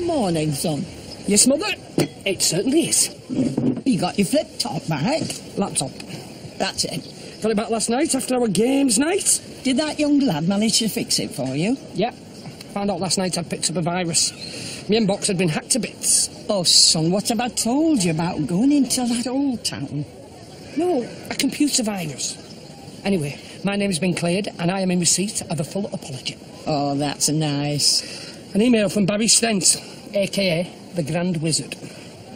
Morning, son. Yes, Mother? It certainly is. You got your flip-top back? Laptop. That's it. Got it back last night after our games night. Did that young lad manage to fix it for you? Yeah. Found out last night I'd picked up a virus. My inbox had been hacked to bits. Oh, son, what have I told you about going into that old town? No, a computer virus. Anyway, my name's been cleared and I am in receipt of a full apology. Oh, that's nice. An email from Barry Stent, a.k.a. the Grand Wizard.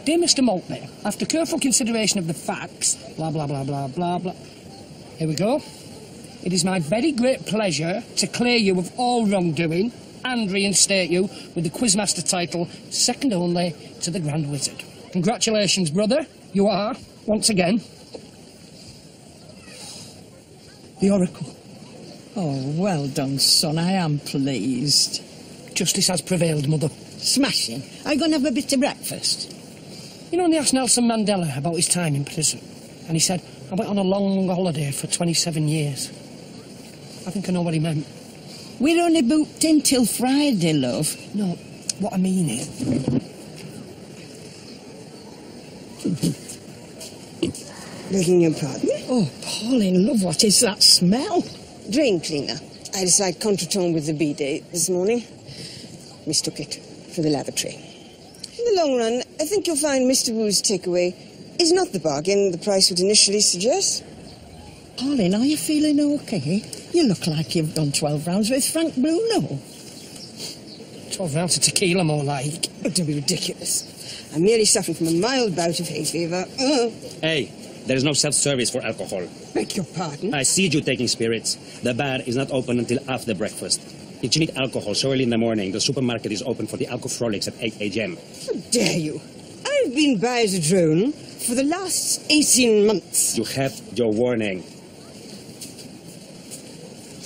Dear Mr. Maltby, after careful consideration of the facts, blah, blah, blah, blah, blah, blah. Here we go. It is my very great pleasure to clear you of all wrongdoing and reinstate you with the Quizmaster title, second only to the Grand Wizard. Congratulations, brother. You are, once again, the Oracle. Oh, well done, son. I am pleased. Justice has prevailed, Mother. Smashing. Are you going to have a bit of breakfast? You know, they asked Nelson Mandela about his time in prison. And he said, I went on a long holiday for 27 years. I think I know what he meant. We're only booked in till Friday, love. No, what I mean is... Begging your pardon? Oh, Pauline, love, what is that smell? Drain cleaner. I decided contretemps with the bidet this morning. Mistook it for the lavatory. In the long run, I think you'll find Mr. Wu's takeaway is not the bargain the price would initially suggest. Pauline, are you feeling okay? You look like you've done 12 rounds with Frank Bruno. 12 rounds of tequila, more like. Oh, don't be ridiculous. I'm merely suffering from a mild bout of hay fever. Hey, there is no self-service for alcohol. Beg your pardon? I see you taking spirits. The bar is not open until after breakfast. If you need alcohol so early in the morning, the supermarket is open for the alcoholics at 8 a.m. How dare you? I've been by as a drone for the last 18 months. You have your warning.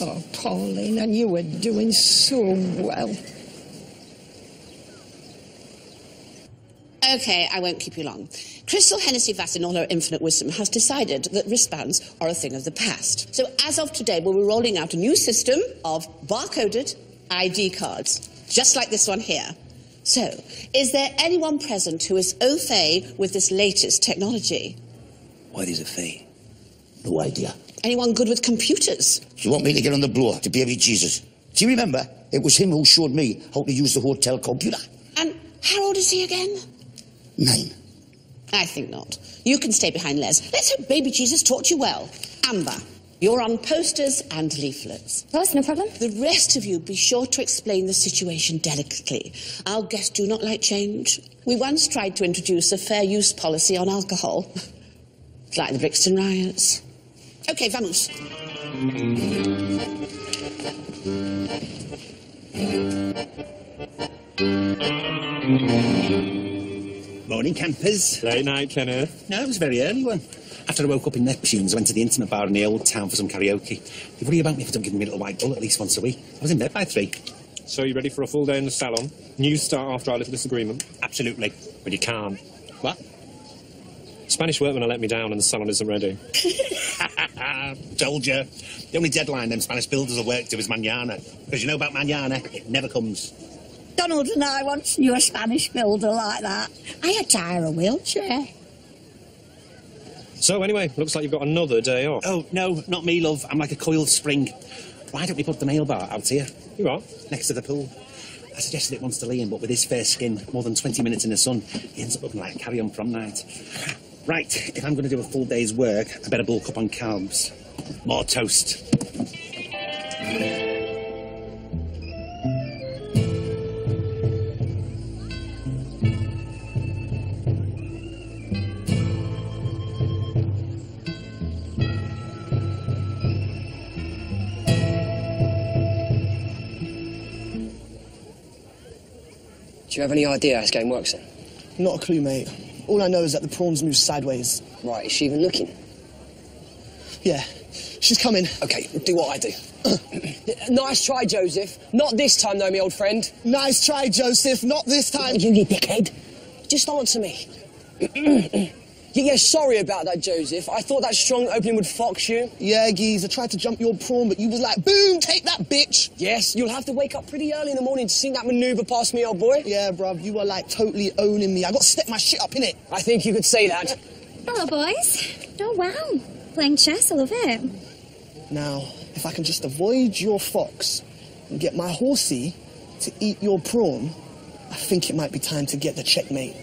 Oh, Pauline, and you were doing so well. OK, I won't keep you long. Crystal Hennessy Vass, in all her infinite wisdom, has decided that wristbands are a thing of the past. So as of today, we'll be rolling out a new system of barcoded ID cards, just like this one here. So, is there anyone present who is au fait with this latest technology? What is a fee? No idea. Anyone good with computers? You want me to get on the blower to baby Jesus? Do you remember? It was him who showed me how to use the hotel computer. And how old is he again? 9. I think not. You can stay behind, Les. Let's hope baby Jesus taught you well. Amber, you're on posters and leaflets. Yes, no problem. The rest of you be sure to explain the situation delicately. Our guests do not like change. We once tried to introduce a fair use policy on alcohol. It's like the Brixton riots. OK, vamos. Morning, campers. Late night, Kenneth. No, it was a very early one. After I woke up in Neptune's, I went to the intimate bar in the old town for some karaoke. You worry about me if I don't give me a little white bull at least once a week. I was in bed by 3. So you ready for a full day in the salon? New start after our little disagreement? Absolutely. But you can't. What? Spanish workmen are let me down and the salon isn't ready. Told you. The only deadline them Spanish builders will work to is mañana. Because you know about mañana, it never comes. Donald and I once knew a Spanish builder like that. I had to hire a wheelchair. So anyway, looks like you've got another day off. Oh, no, not me, love. I'm like a coiled spring. Why don't we put the nail bar out here? You are? Next to the pool. I suggested it once to Liam, but with his fair skin, more than 20 minutes in the sun, he ends up looking like a carry-on prom night. Right, if I'm going to do a full day's work, I better bulk up on carbs. More toast. Do you have any idea how this game works then? Not a clue, mate. All I know is that the prawns move sideways. Right, is she even looking? Yeah, she's coming. OK, do what I do. Nice try, Joseph. Not this time, though, me old friend. Nice try, Joseph. Not this time. You dickhead. Just answer me. Yeah, sorry about that, Joseph. I thought that strong opening would fox you. Yeah, geez, I tried to jump your prawn, but you was like, boom, take that, bitch. Yes, you'll have to wake up pretty early in the morning to see that manoeuvre past me, old boy. Yeah, bruv, you were like totally owning me. I got to step my shit up, innit? I think you could say that. Hello, boys. Oh, wow. Playing chess, I love it. Now, if I can just avoid your fox and get my horsey to eat your prawn, I think it might be time to get the checkmate.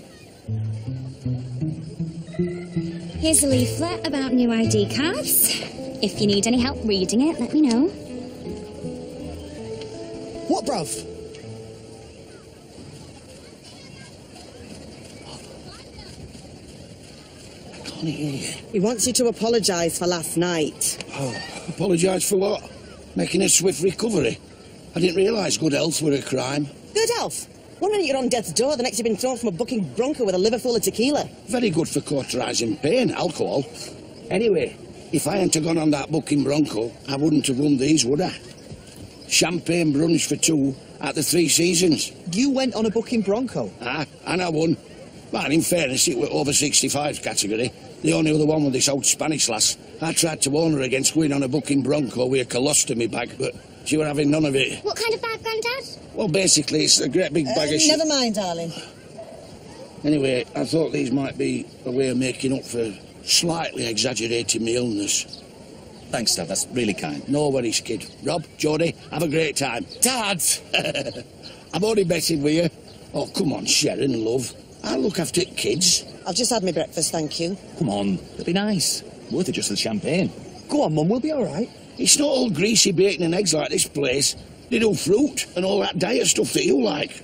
Here's a leaflet about new ID cards. If you need any help reading it, let me know. What, bruv? I can't hear you. He wants you to apologise for last night. Oh, apologise for what? Making a swift recovery. I didn't realise good health were a crime. Good health. One minute you're on death's door, the next you've been thrown from a bucking bronco with a liver full of tequila. Very good for cauterising pain, alcohol. Anyway, if I hadn't have gone on that bucking bronco, I wouldn't have won these, would I? Champagne brunch for two at the Three Seasons. You went on a bucking bronco? Ah, and I won. Man, in fairness, it were over 65 category. The only other one was this old Spanish lass. I tried to warn her against going on a bucking bronco with a colostomy bag, but she were having none of it. What kind of bag, Grandad? Well, basically, it's a great big bag of shit. Never mind, darling. Anyway, I thought these might be a way of making up for slightly exaggerating my illness. Thanks, Dad. That's really kind. No worries, kid. Rob, Jodie, have a great time. Dad! I'm only messing with you. Oh, come on, Sharon, love. I'll look after kids. I've just had my breakfast, thank you. Come on, it'll be nice. Worth it just for the champagne. Go on, Mum, we'll be all right. It's not all greasy bacon and eggs like this place. They do fruit and all that diet stuff that you like.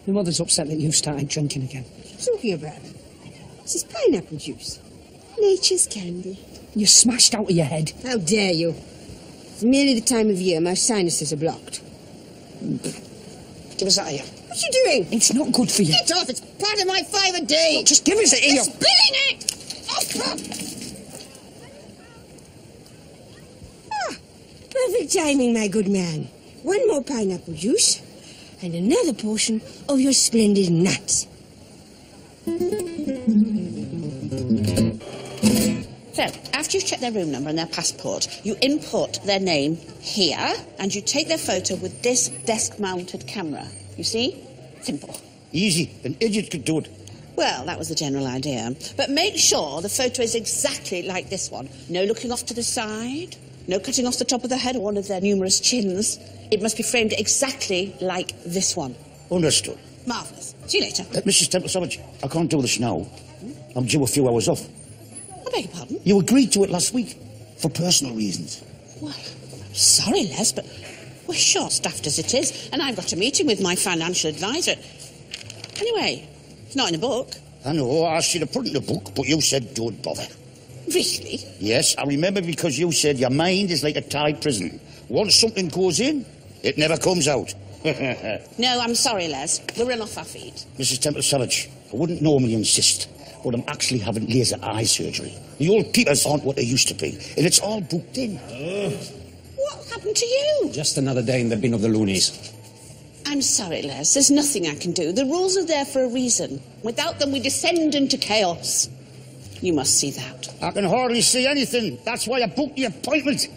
Your mother's upset that you've started drinking again. Talking about it. This is pineapple juice. Nature's candy. You're smashed out of your head. How dare you? It's merely the time of year. My sinuses are blocked. Give us that here. What are you doing? It's not good for you. Get off! It's part of my 5 a day. Look, just give us it here. You're spilling it! Perfect timing, my good man. One more pineapple juice and another portion of your splendid nuts. So, after you've checked their room number and their passport, you input their name here, and you take their photo with this desk-mounted camera. You see? Simple. Easy. An idiot could do it. Well, that was the general idea. But make sure the photo is exactly like this one. No looking off to the side, no cutting off the top of the head or one of their numerous chins. It must be framed exactly like this one. Understood. Marvellous. See you later. Mrs. Temple-Savage, I can't do this now. I'm due a few hours off. I beg your pardon? You agreed to it last week, for personal reasons. Well, I'm sorry, Les, but we're short-staffed as it is, and I've got a meeting with my financial advisor. Anyway, it's not in the book. I know, I should have put it in the book, but you said don't bother. Really? Yes, I remember because you said your mind is like a tight prison. Once something goes in, it never comes out. No, I'm sorry, Les. We'll run off our feet. Mrs. Temple-Savage, I wouldn't normally insist, but I'm actually having laser eye surgery. The old peepers aren't what they used to be, and it's all booked in. What happened to you? Just another day in the bin of the loonies. I'm sorry, Les. There's nothing I can do. The rules are there for a reason. Without them, we descend into chaos. You must see that. I can hardly see anything. That's why I booked the appointment.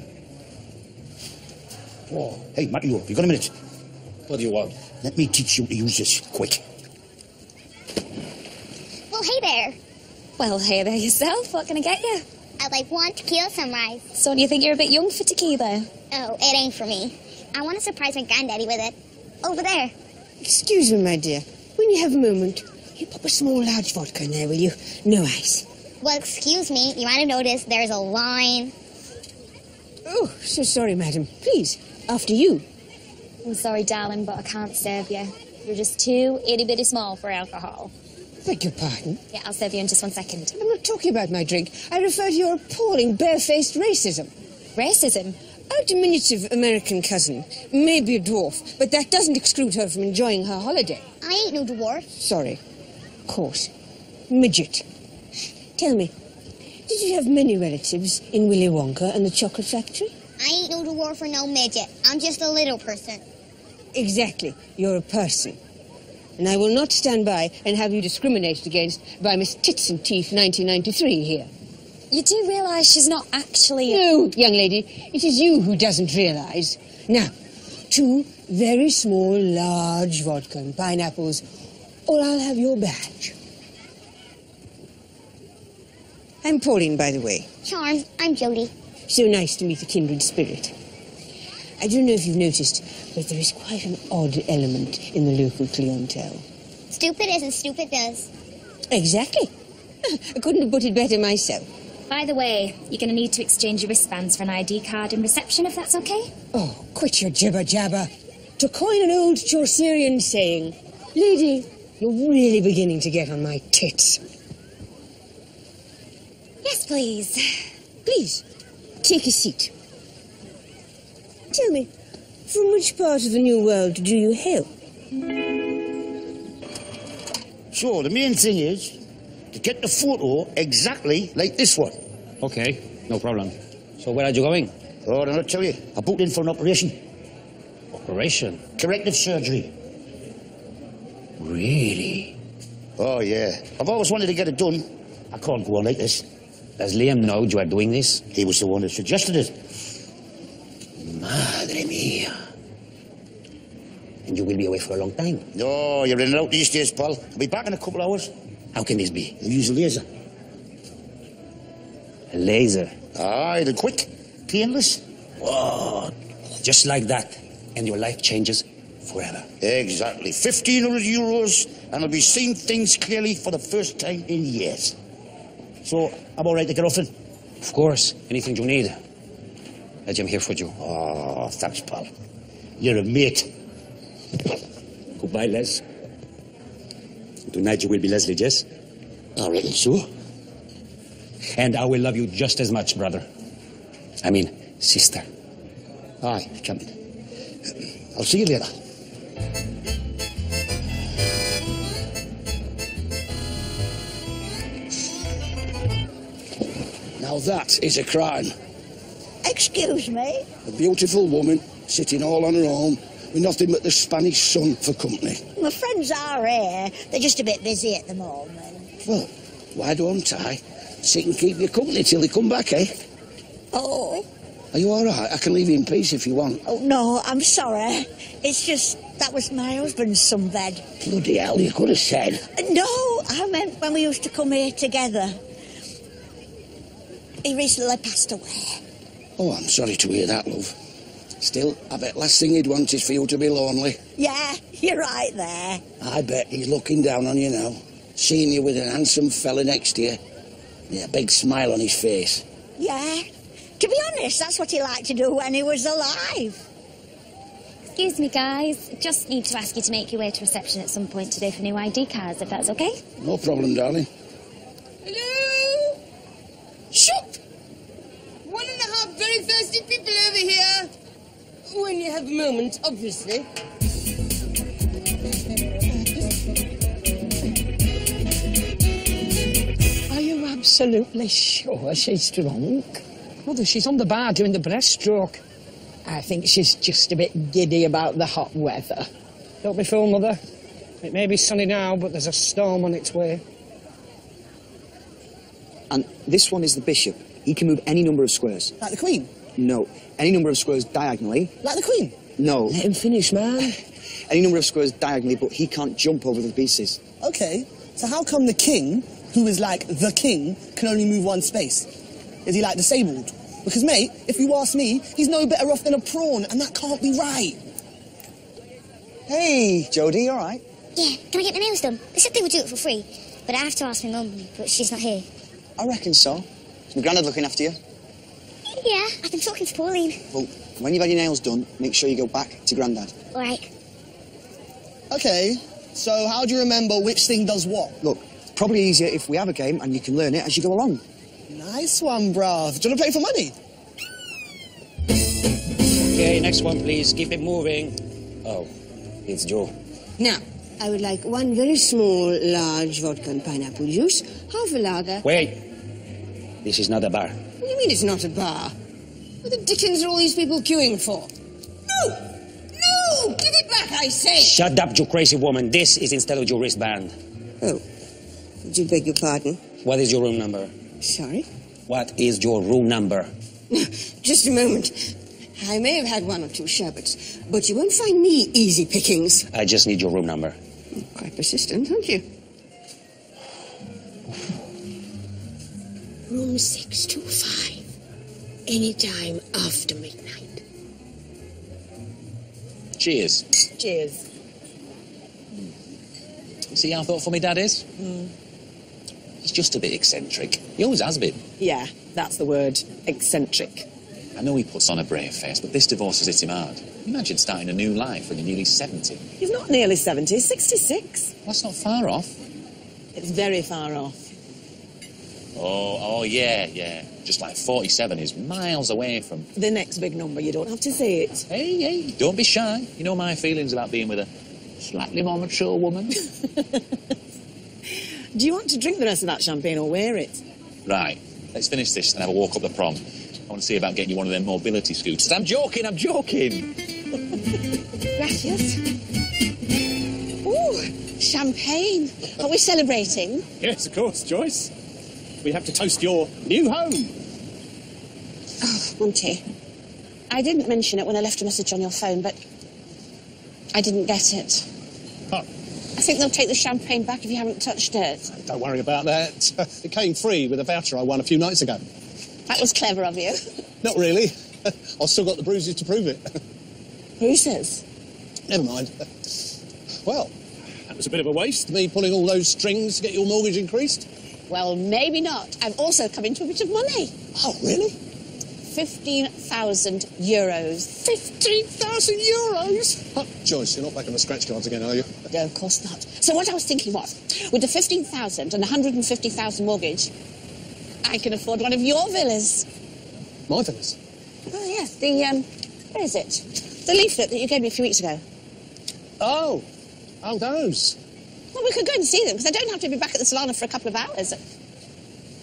Oh, hey, Matthew, you got a minute? What do you want? Let me teach you to use this, quick. Well, hey there. Well, hey there yourself. What can I get you? I'd like one tequila sunrise. So do you think you're a bit young for tequila? Oh, it ain't for me. I want to surprise my granddaddy with it. Over there. Excuse me, my dear. When you have a moment, you pop a small large vodka in there, will you? No ice. Well, excuse me. You might have noticed there's a line. Oh, so sorry, madam. Please, after you. I'm sorry, darling, but I can't serve you. You're just too itty-bitty small for alcohol. Beg your pardon? Yeah, I'll serve you in just 1 second. I'm not talking about my drink. I refer to your appalling barefaced racism. Racism? Our diminutive American cousin may be a dwarf, but that doesn't exclude her from enjoying her holiday. I ain't no dwarf. Sorry. Of course. Midget. Tell me, did you have many relatives in Willy Wonka and the Chocolate Factory? I ain't no dwarf or no midget. I'm just a little person. Exactly. You're a person. And I will not stand by and have you discriminated against by Miss Tits and Teeth 1993 here. You do realise she's not actually... No, young lady, it is you who doesn't realise. Now, 2 very small, large vodka and pineapples, or I'll have your badge. I'm Pauline, by the way. Charmed. I'm Jody. So nice to meet a kindred spirit. I don't know if you've noticed, but there is quite an odd element in the local clientele. Stupid isn't stupid does. Exactly. I couldn't have put it better myself. By the way, you're going to need to exchange your wristbands for an ID card in reception, if that's okay? Oh, quit your jibber-jabber. To coin an old Chaucerian saying, lady, you're really beginning to get on my tits. Yes, please. Please, take a seat. Tell me, from which part of the New World do you hail? So, the main thing is to get the photo exactly like this one. Okay, no problem. So where are you going? Oh, I'll not tell you. I booked in for an operation. Operation? Corrective surgery. Really? Oh, yeah. I've always wanted to get it done. I can't go on like this. Does Liam know you are doing this? He was the one that suggested it. Madre mia. And you will be away for a long time? No, you're in and out these days, pal. I'll be back in a couple of hours. How can this be? I'll use a laser. A laser? Aye, they're quick, painless. Whoa. Just like that. And your life changes forever. Exactly. 1,500 euros, and I'll be seeing things clearly for the first time in years. So, I'm all right to get off in? Of course. Anything you need. I'm here for you. Oh, thanks, pal. You're a mate. Goodbye, Les. Tonight you will be Leslie, yes? I reckon so. And I will love you just as much, brother. I mean, sister. Aye, champion. I'll see you later. Now that is a crime. Excuse me? A beautiful woman sitting all on her own with nothing but the Spanish sun for company. My friends are here. They're just a bit busy at the moment. Well, why don't I sit and keep you company till they come back, eh? Oh. Are you all right? I can leave you in peace if you want. Oh, no, I'm sorry. It's just that was my husband's sunbed. Bloody hell, you could have said. No, I meant when we used to come here together. He recently passed away. Oh, I'm sorry to hear that, love. Still, I bet last thing he'd want is for you to be lonely. Yeah, you're right there. I bet he's looking down on you now, seeing you with an handsome fella next to you. Yeah, a big smile on his face. Yeah. To be honest, that's what he liked to do when he was alive. Excuse me, guys. Just need to ask you to make your way to reception at some point today for new ID cards, if that's okay? No problem, darling. Hello? Shoot! 1.5 very thirsty people over here. When you have a moment, obviously. Are you absolutely sure she's drunk? Mother, she's on the bar doing the breaststroke. I think she's just a bit giddy about the hot weather. Don't be fooled, Mother. It may be sunny now, but there's a storm on its way. And this one is the bishop. He can move any number of squares. Like the Queen? No. Any number of squares diagonally. Like the Queen? No. Let him finish, man. Any number of squares diagonally, but he can't jump over the pieces. Okay, so how come the king, who is like the king, can only move one space? Is he like disabled? Because, mate, if you ask me, he's no better off than a prawn, and that can't be right. Hey, Jodie, all right? Yeah, can I get my nails done? They said they would do it for free, but I have to ask my mum, but she's not here. I reckon so. Is my granddad looking after you? Yeah, I've been talking to Pauline. Well, When you've had your nails done, make sure you go back to Grandad. All right. Okay, so how do you remember which thing does what? Look, probably easier if we have a game and you can learn it as you go along. Nice one, bruv. Do you want to play for money? Okay, next one, please. Keep it moving. Oh, it's Joe. Now, I would like one very small, large vodka and pineapple juice, half a lager... Wait. This is not a bar. What do you mean it's not a bar? What the dickens are all these people queuing for? No! No! Give it back, I say! Shut up, you crazy woman. This is instead of your wristband. Oh. Would you beg your pardon? What is your room number? Sorry? What is your room number? Just a moment. I may have had one or two sherbets, but you won't find me easy pickings. I just need your room number. Quite persistent, aren't you? Room 625. Any time after midnight. Cheers. Cheers. See how thoughtful my dad is? He's just a bit eccentric. He always has been. Yeah, that's the word. Eccentric. I know he puts on a brave face, but this divorce has hit him hard. Imagine starting a new life when you're nearly 70. He's not nearly 70, 66. That's not far off. It's very far off. Oh, yeah. Just like 47 is miles away from... The next big number, you don't have to say it. Hey, don't be shy. You know my feelings about being with a slightly more mature woman. Do you want to drink the rest of that champagne or wear it? Right, let's finish this and have a walk up the prom. I want to see about getting you one of them mobility scooters. I'm joking. Gracias. Ooh, champagne. Are we celebrating? Yes, of course, Joyce. We have to toast your new home. Oh, Monty, I didn't mention it when I left a message on your phone, but I didn't get it. Oh. I think they'll take the champagne back if you haven't touched it. Don't worry about that. It came free with a voucher I won a few nights ago. That was clever of you. Not really. I've still got the bruises to prove it. Bruises? Never mind. Well, that was a bit of a waste, me pulling all those strings to get your mortgage increased. Well, maybe not. I've also come into a bit of money. Oh, really? 15,000 euros. 15,000 euros? Oh, Joyce, you're not back on the scratch cards again, are you? No, of course not. So what I was thinking was, with the 15,000 and 150,000 mortgage, I can afford one of your villas. My villas? Oh, yes. Where is it? The leaflet that you gave me a few weeks ago. Oh, those. Well, we could go and see them, because I don't have to be back at the salon for a couple of hours.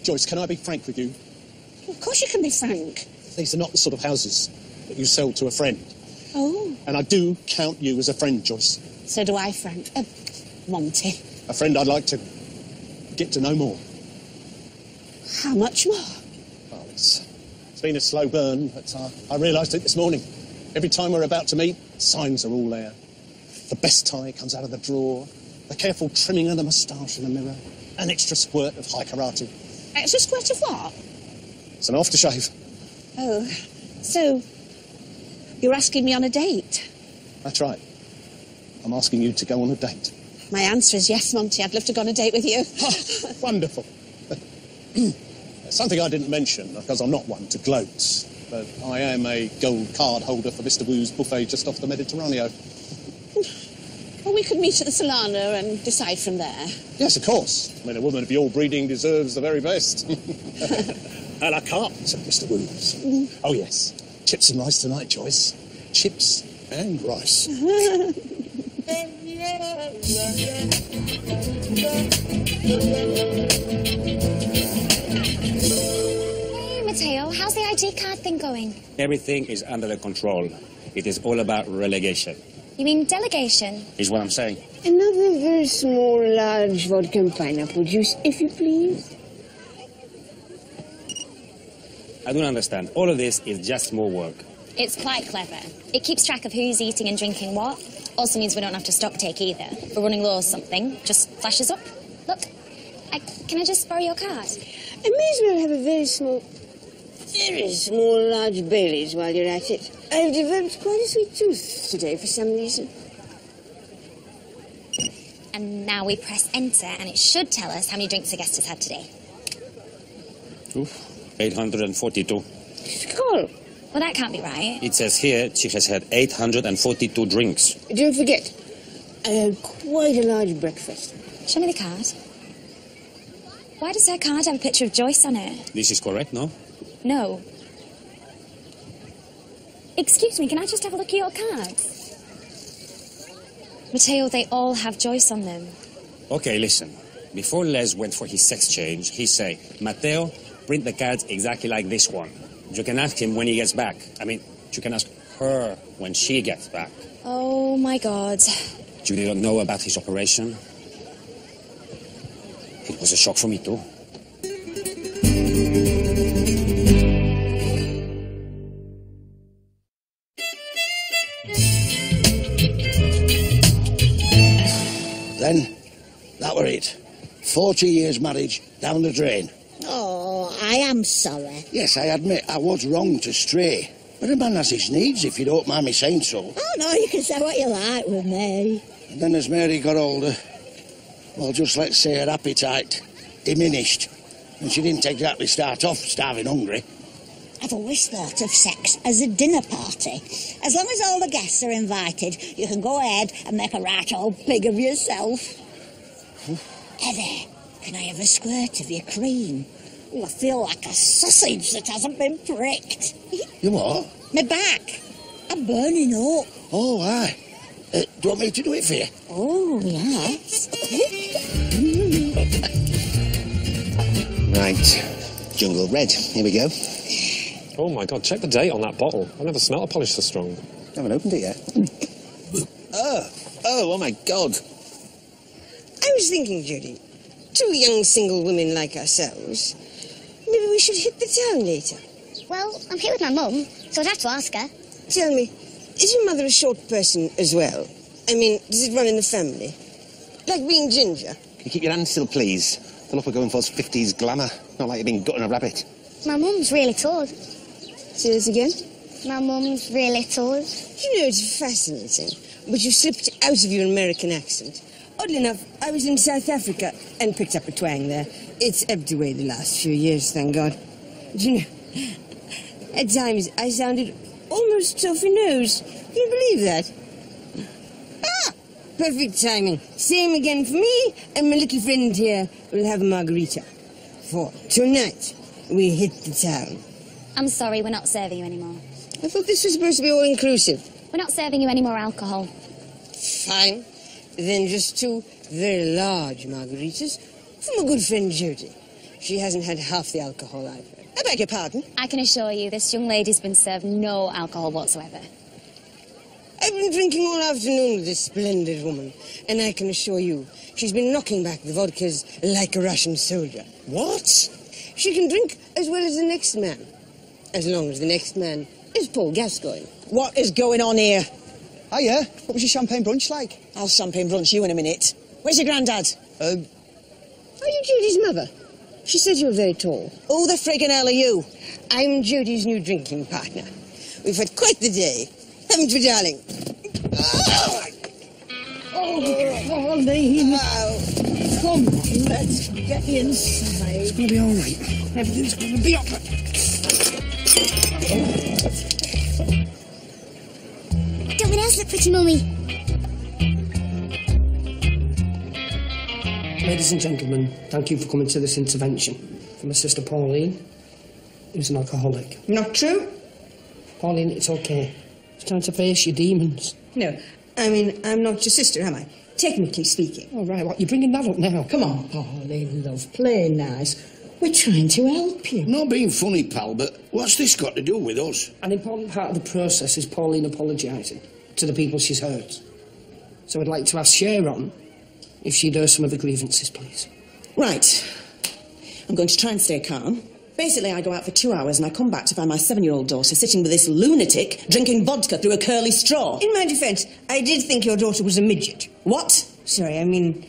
Joyce, can I be frank with you? Of course you can be frank. These are not the sort of houses that you sell to a friend. Oh. And I do count you as a friend, Joyce. So do I, Frank. Monty. A friend I'd like to get to know more. How much more? Well, it's been a slow burn, but I realised it this morning. Every time we're about to meet, signs are all there. The best tie comes out of the drawer, the careful trimming of the moustache in the mirror, an extra squirt of high karate. Extra squirt of what? It's an aftershave. Oh, so you're asking me on a date? That's right. I'm asking you to go on a date. My answer is yes, Monty. I'd love to go on a date with you. Oh, wonderful. Something I didn't mention, because I'm not one to gloat, but I am a gold card holder for Mr. Wu's buffet just off the Mediterranean. Well, we could meet at the Solana and decide from there. Yes, of course. I mean, a woman of your breeding deserves the very best. A la carte, Mr. Wu's. Oh, yes. Chips and rice tonight, Joyce. Chips and rice. Hey, Matteo, how's the ID card thing going? Everything is under control. It is all about relegation. You mean delegation? Is what I'm saying. Another very small, large vodka and pineapple juice, if you please. I don't understand. All of this is just more work. It's quite clever. It keeps track of who's eating and drinking what. Also means we don't have to stock take either. If we're running low or something, just flashes up. Look, can I just borrow your card? I may as well have a very small, large Baileys while you're at it. I've developed quite a sweet tooth today for some reason. And now we press enter, and it should tell us how many drinks the guest has had today. Oof, 842. Skull. Well, that can't be right. It says here she has had 842 drinks. Don't forget, I had quite a large breakfast. Show me the card. Why does her card have a picture of Joyce on it? This is correct, no? No. Excuse me, can I just have a look at your cards? Matteo, they all have Joyce on them. Okay, listen. Before Les went for his sex change, he said, Matteo, print the cards exactly like this one. You can ask him when he gets back. I mean, you can ask her when she gets back. Oh, my God. You don't know about his operation? It was a shock for me, too. Then, that were it. 40 years marriage down the drain. Oh, I am sorry. Yes, I admit I was wrong to stray. But a man has his needs, if you don't mind me saying so. Oh, no, you can say what you like with me. And then as Mary got older, well, just let's say her appetite diminished. And she didn't exactly start off starving hungry. I've always thought of sex as a dinner party. As long as all the guests are invited, you can go ahead and make a right old pig of yourself. Eddie, can I have a squirt of your cream? Oh, I feel like a sausage that hasn't been pricked. You what? My back. I'm burning up. Oh, aye. Do you want me to do it for you? Oh, yes. Right. Jungle Red. Here we go. Oh, my God, check the date on that bottle. I've never smelled a polish so strong. I haven't opened it yet. Oh, my God. I was thinking, Judy, two young single women like ourselves, maybe we should hit the town later. Well, I'm here with my mum, so I'd have to ask her. Tell me, is your mother a short person as well? I mean, does it run in the family? Like being ginger? Can you keep your hands still, please? The look we're going for is 50s glamour, not like you've been gutting a rabbit. My mum's really tall. Say this again? My mum's really tall. You know, it's fascinating, but you slipped out of your American accent. Oddly enough, I was in South Africa and picked up a twang there. It's ebbed away the last few years, thank God. You know, at times I sounded almost toffee-nosed. Can you believe that? Ah! Perfect timing. Same again for me, and my little friend here will have a margarita. For tonight, we hit the town. I'm sorry, we're not serving you anymore. I thought this was supposed to be all-inclusive. We're not serving you any more alcohol. Fine. Then just two very large margaritas from a good friend, Judy. She hasn't had half the alcohol I've had. I beg your pardon? I can assure you this young lady's been served no alcohol whatsoever. I've been drinking all afternoon with this splendid woman, and I can assure you she's been knocking back the vodkas like a Russian soldier. What? She can drink as well as the next man, as long as the next man is Paul Gascoigne. What is going on here? Hiya, what was your champagne brunch like? I'll champagne brunch you in a minute. Where's your granddad? Are you Judy's mother? She said you were very tall. Who the friggin' hell are you? I'm Judy's new drinking partner. We've had quite the day, haven't we, darling? Oh, Pauline. Come on, let's get inside. It's going to be all right. Everything's going to be all right. Don't else look pretty, Mummy. Ladies and gentlemen, thank you for coming to this intervention. For my sister Pauline, who's an alcoholic. Not true? Pauline, it's okay. It's time to face your demons. No, I mean, I'm not your sister, am I? Technically speaking. All right, what, you're bringing that up now? Come on, Pauline, love, play nice. We're trying to help you. Not being funny, pal, but what's this got to do with us? An important part of the process is Pauline apologising to the people she's hurt. So I'd like to ask Sharon if she'd hear some of the grievances, please. Right. I'm going to try and stay calm. Basically, I go out for 2 hours and I come back to find my 7-year-old daughter sitting with this lunatic drinking vodka through a curly straw. In my defence, I did think your daughter was a midget. What? Sorry, I mean,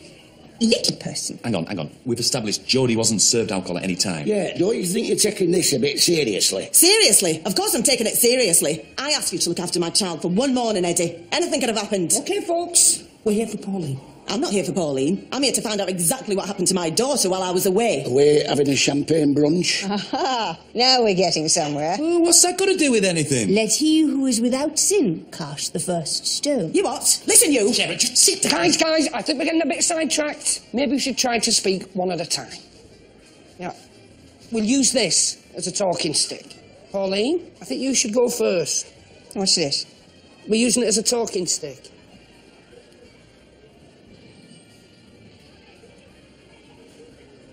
little person. Hang on. We've established Jodie wasn't served alcohol at any time. Yeah, don't you think you're taking this a bit seriously? Seriously? Of course I'm taking it seriously. I asked you to look after my child for one morning, Eddie. Anything could have happened. OK, folks, we're here for Pauline. I'm not here for Pauline. I'm here to find out exactly what happened to my daughter while I was away. Away having a champagne brunch. Aha! Now we're getting somewhere. Oh, what's that got to do with anything? Let he who is without sin cast the first stone. You what? Listen, you! Sarah, just sit down. Guys, I think we're getting a bit sidetracked. Maybe we should try to speak one at a time. Yeah. We'll use this as a talking stick. Pauline, I think you should go first. What's this? We're using it as a talking stick.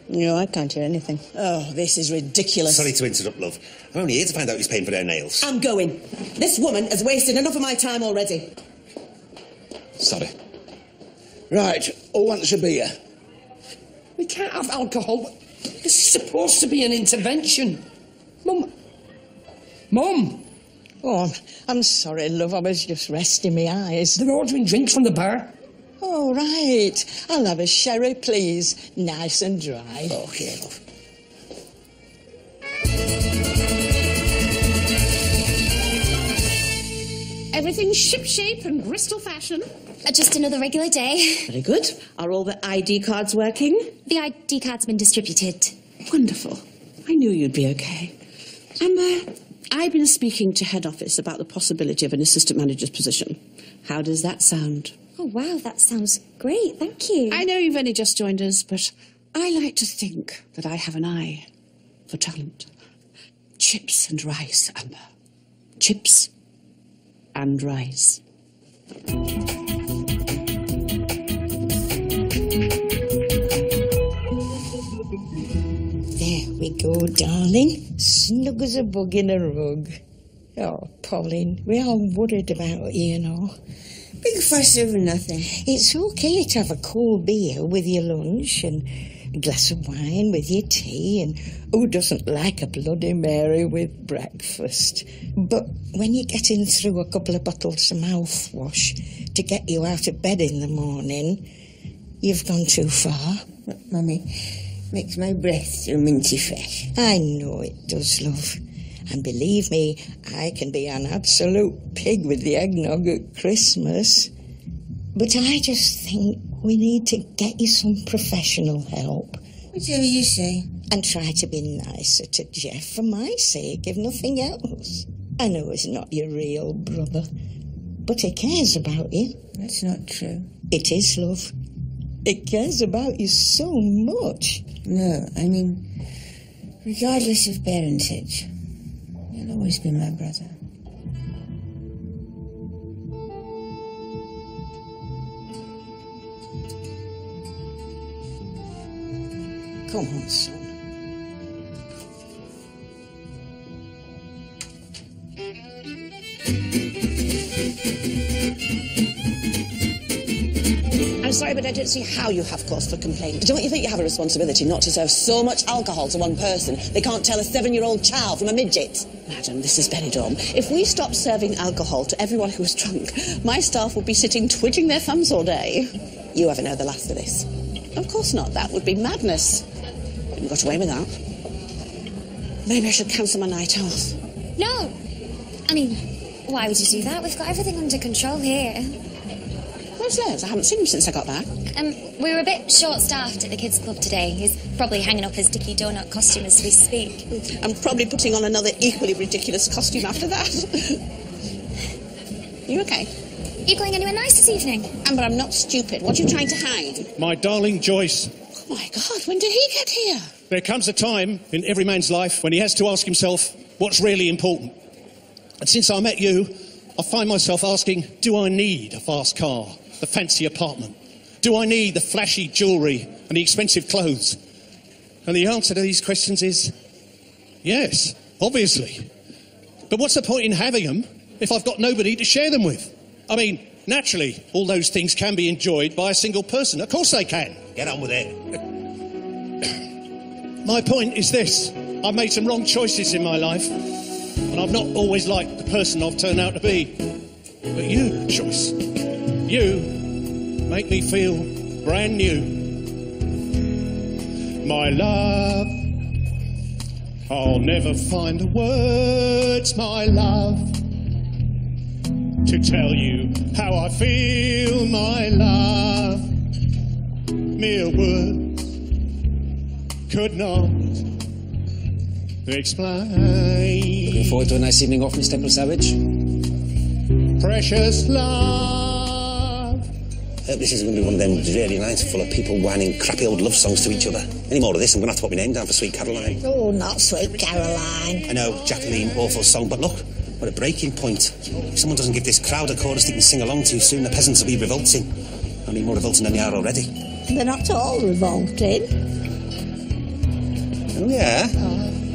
No, I can't hear anything. Oh, this is ridiculous. Sorry to interrupt, love. I'm only here to find out who's paying for their nails. I'm going. This woman has wasted enough of my time already. Sorry. Right, who wants a beer? We can't have alcohol. This is supposed to be an intervention. Mum. Oh, I'm sorry, love. I was just resting my eyes. They're ordering drinks from the bar. Oh, right. I'll have a sherry, please. Nice and dry. OK, love. Everything's shipshape and Bristol fashion. Just another regular day. Very good. Are all the ID cards working? The ID card's been distributed. Wonderful. I knew you'd be okay. Amber, I've been speaking to head office about the possibility of an assistant manager's position. How does that sound? Oh, wow, that sounds great. Thank you. I know you've only just joined us, but I like to think that I have an eye for talent. Chips and rice, Amber. Chips and rice. There we go, darling. Snug as a bug in a rug. Oh, Pauline, we are worried about you, you know. Big fuss over nothing. It's okay to have a cold beer with your lunch and a glass of wine with your tea, and who doesn't like a Bloody Mary with breakfast? But when you're getting through a couple of bottles of mouthwash to get you out of bed in the morning, you've gone too far. Mummy, makes my breath so minty fresh. I know it does, love. And believe me, I can be an absolute pig with the eggnog at Christmas. But I just think we need to get you some professional help. Whatever you say. And try to be nicer to Jeff for my sake, if nothing else. I know he's not your real brother, but he cares about you. That's not true. It is, love. He cares about you so much. No, I mean, regardless of parentage, you'll always be my brother. Come on, son. I'm sorry, but I don't see how you have cause for complaint. Don't you think you have a responsibility not to serve so much alcohol to one person? They can't tell a 7-year-old child from a midget. Madam, this is Benidorm. If we stopped serving alcohol to everyone who was drunk, my staff would be sitting twiddling their thumbs all day. You ever know the last of this? Of course not. That would be madness. We got away with that. Maybe I should cancel my night off. No! I mean, why would you do that? We've got everything under control here. Where's Les? I haven't seen him since I got back. We were a bit short-staffed at the kids' club today. He's probably hanging up his Dicky Donut costume as we speak. I'm probably putting on another equally ridiculous costume after that. You okay? You going anywhere nice this evening? Amber, I'm not stupid. What are you trying to hide? My darling Joyce. Oh, my God, when did he get here? There comes a time in every man's life when he has to ask himself what's really important. And since I met you, I find myself asking, do I need a fast car, the fancy apartment? Do I need the flashy jewellery and the expensive clothes? And the answer to these questions is yes, obviously. But what's the point in having them if I've got nobody to share them with? I mean, naturally, all those things can be enjoyed by a single person. Of course they can. Get on with it. My point is this. I've made some wrong choices in my life, and I've not always liked the person I've turned out to be. But you, Joyce, you make me feel brand new. My love, I'll never find the words, my love, to tell you how I feel, my love. mere words could not explain. Looking forward to a nice evening off, Miss Temple Savage? Precious love. I hope this isn't going to be one of them dreary nights full of people whining crappy old love songs to each other. Any more of this, I'm going to have to put my name down for Sweet Caroline. Oh, not Sweet Caroline. I know, Jacqueline, awful song, but look, what a breaking point. If someone doesn't give this crowd a chorus they can sing along to, soon the peasants will be revolting. I mean, more revolting than they are already. They're not all revolting. Oh, yeah?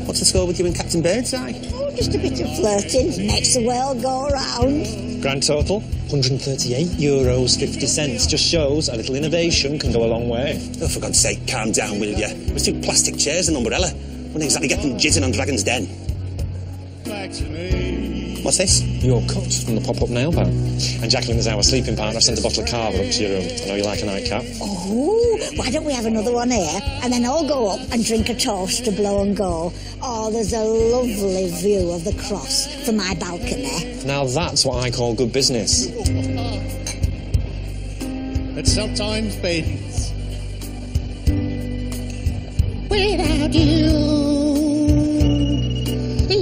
What's the score with you and Captain Birdseye? Oh, just a bit of flirting. Makes the world go round. Grand total, €138.50. Just shows a little innovation can go a long way. Oh, for God's sake, calm down, will you? There's 2 plastic chairs and an umbrella. Wouldn't exactly get them jizzing on Dragon's Den. Back to me. What's this? Your cut from the pop-up nail bar. And Jacqueline is our sleeping partner. I sent a bottle of Carver up to your room. I know you like a nightcap. Oh, why don't we have another one here and then all go up and drink a toast to Blow and Go? Oh, there's a lovely view of the cross from my balcony. Now that's what I call good business. That sometimes fades. Without you,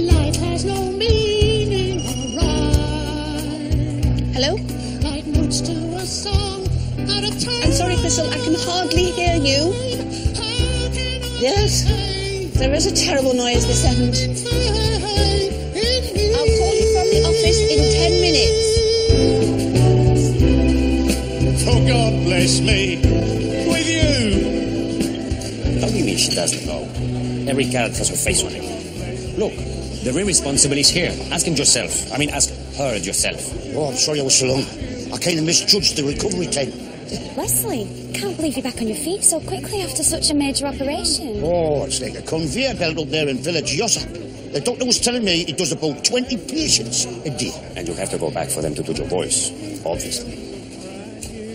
life has no meaning or rhyme. Hello? Like notes to a song out of time. I'm sorry, Crystal, I can hardly hear you. Yes? There is a terrible noise this end. I'll call you from the office in 10 minutes. For God bless me, with you. How do you mean she doesn't know? Every carrot has her face on it. Look, the real responsible is here. Ask him yourself. I mean, ask her yourself. Oh, I'm sorry I was so long. I kind of misjudged the recovery time. Wesley, can't believe you're back on your feet so quickly after such a major operation. Oh, it's like a conveyor belt up there in Village Yossa. The doctor was telling me he does about 20 patients a day. And you have to go back for them to do your voice, obviously.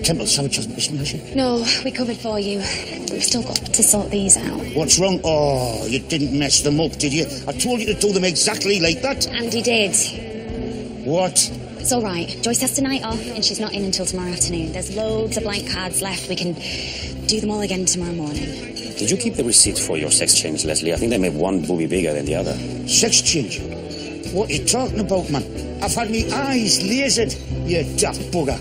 Temple Savage hasn't missed me, has she? No, we covered for you. We've still got to sort these out. What's wrong? Oh, you didn't mess them up, did you? I told you to do them exactly like that. And he did. What? It's all right. Joyce has tonight off, and she's not in until tomorrow afternoon. There's loads of blank cards left. We can do them all again tomorrow morning. Did you keep the receipt for your sex change, Leslie? I think they made one booby bigger than the other. Sex change? What are you talking about, man? I've had me eyes lasered, you daft bugger.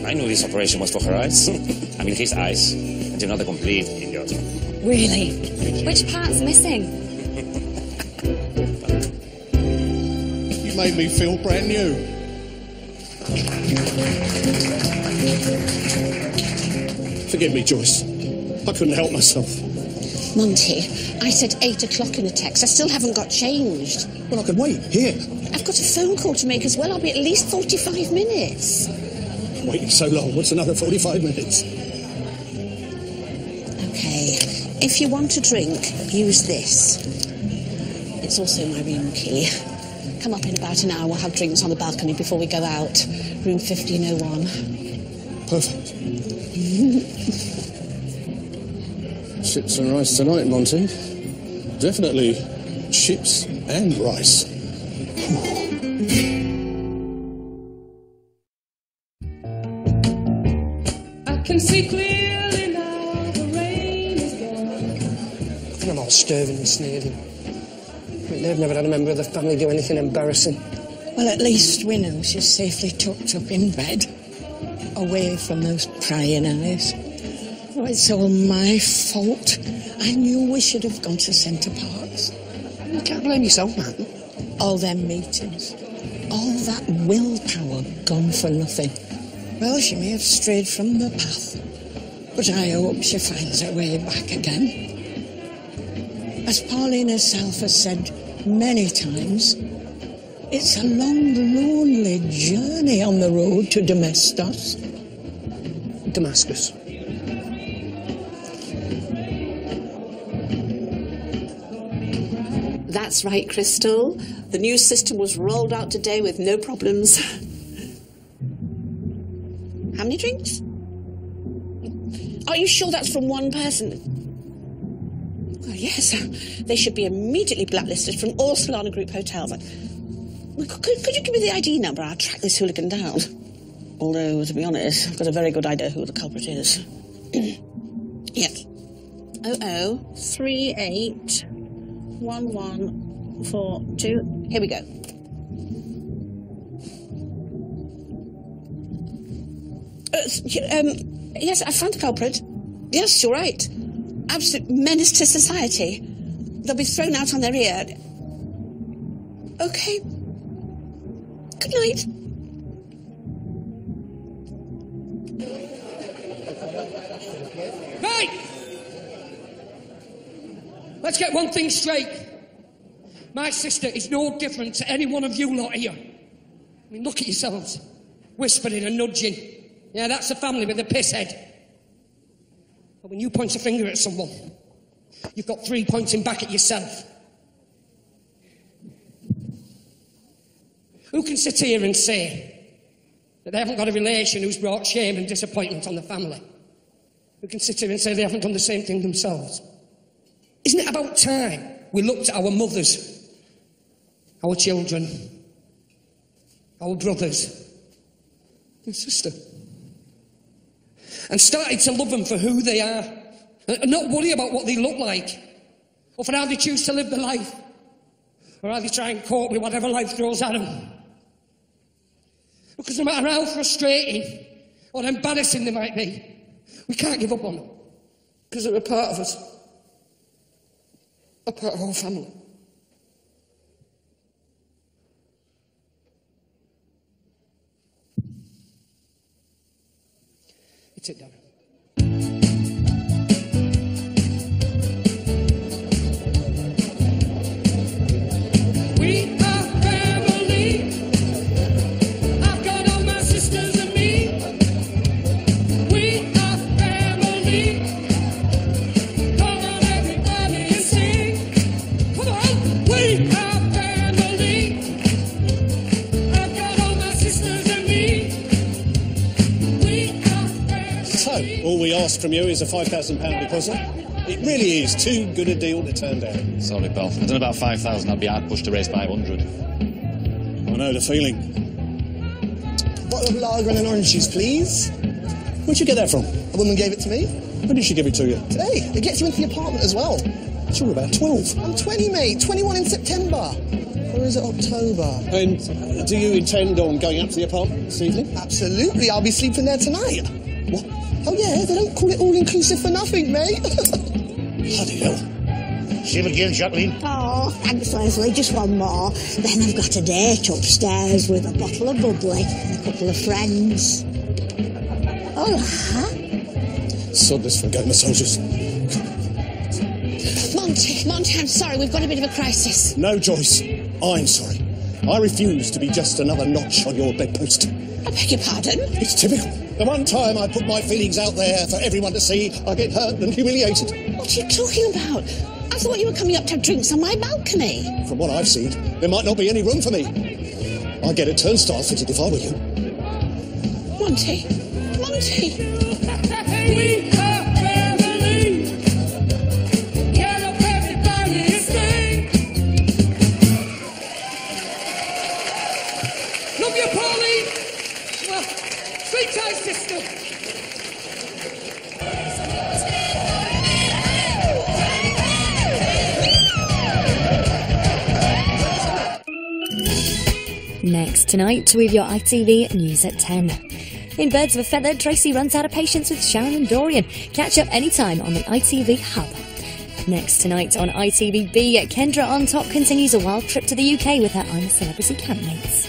I knew this operation was for her eyes. I mean, his eyes. And you're not a complete idiot. Really? Which part's missing? You made me feel brand new. Forgive me, Joyce. I couldn't help myself. Monty, I said 8 o'clock in the text. I still haven't got changed. Well, I can wait. Here. I've got a phone call to make as well. I'll be at least 45 minutes. Waiting so long. What's another 45 minutes? Okay. If you want a drink, use this. It's also my room key. Come up in about an hour. We'll have drinks on the balcony before we go out. Room 1501. Perfect. Chips and rice tonight, Monty. Definitely chips and rice. I can see clearly now the rain is gone. I think I'm all stirring and sneering. They've never had a member of the family do anything embarrassing. Well, at least we know she's safely tucked up in bed, away from those prying eyes. Oh, it's all my fault. I knew we should have gone to Centre Parks. You can't blame yourself, man. All them meetings, all that willpower gone for nothing. Well, she may have strayed from the path, but I hope she finds her way back again. As Pauline herself has said many times, it's a long, lonely journey on the road to Damascus. Damascus. That's right, Crystal. The new system was rolled out today with no problems. How many drinks? Are you sure that's from one person? Oh, yes. They should be immediately blacklisted from all Solana Group hotels. Could you give me the ID number? I'll track this hooligan down. Although, to be honest, I've got a very good idea who the culprit is. Yes. 00381142. Here we go. Yes, I found the culprit. Yes, you're right. Absolute menace to society. They'll be thrown out on their ear. Okay. Good night. Right! Let's get one thing straight. My sister is no different to any one of you lot here. I mean, look at yourselves. Whispering and nudging. Yeah, that's the family with the piss head. But when you point a finger at someone, you've got 3 pointing back at yourself. Who can sit here and say that they haven't got a relation who's brought shame and disappointment on the family? Who can sit here and say they haven't done the same thing themselves? Isn't it about time we looked at our mothers, our children, our brothers and sister, and started to love them for who they are, and not worry about what they look like, or for how they choose to live their life, or how they try and cope with whatever life throws at them? Because no matter how frustrating or embarrassing they might be, we can't give up on them, because they're a part of us, a part of our family. Sit down. We are family. I've got all my sisters and me. We are family. Come on, everybody, and sing. Come on. We are family. I've got all my sisters and me. So, all we ask from you is a £5,000 deposit. It really is too good a deal to turn down. Sorry, pal. I've done about 5,000. I'd be hard pushed to raise 500. I know the feeling. Bottle of lager and an orange juice, please. Where'd you get that from? A woman gave it to me. When did she give it to you? Today. It gets you into the apartment as well. You're about 12. I'm 20, mate. 21 in September. Or is it October? And do you intend on going up to the apartment this evening? Absolutely. I'll be sleeping there tonight. What? Oh, yeah, they don't call it all-inclusive for nothing, mate. Bloody hell. See you again, Jacqueline. Oh, thanks, Leslie. Just one more. Then I've got a date upstairs with a bottle of bubbly and a couple of friends. All right. Sod this from Game of Soldiers. Monty, I'm sorry. We've got a bit of a crisis. No, Joyce. I'm sorry. I refuse to be just another notch on your bedpost. I beg your pardon? It's typical. The one time I put my feelings out there for everyone to see, I get hurt and humiliated. What are you talking about? I thought you were coming up to have drinks on my balcony. From what I've seen, there might not be any room for me. I'd get a turnstile fitted if I were you. Monty. We are family. Get up, everybody, and sing. Love you, Pauline. Well, sweet time, sister. Next tonight, with your ITV News at 10. In Birds of a Feather, Tracy runs out of patience with Sharon and Dorian. Catch up anytime on the ITV Hub. Next tonight on ITVB, Kendra on Top continues a wild trip to the UK with her I'm a Celebrity campmates.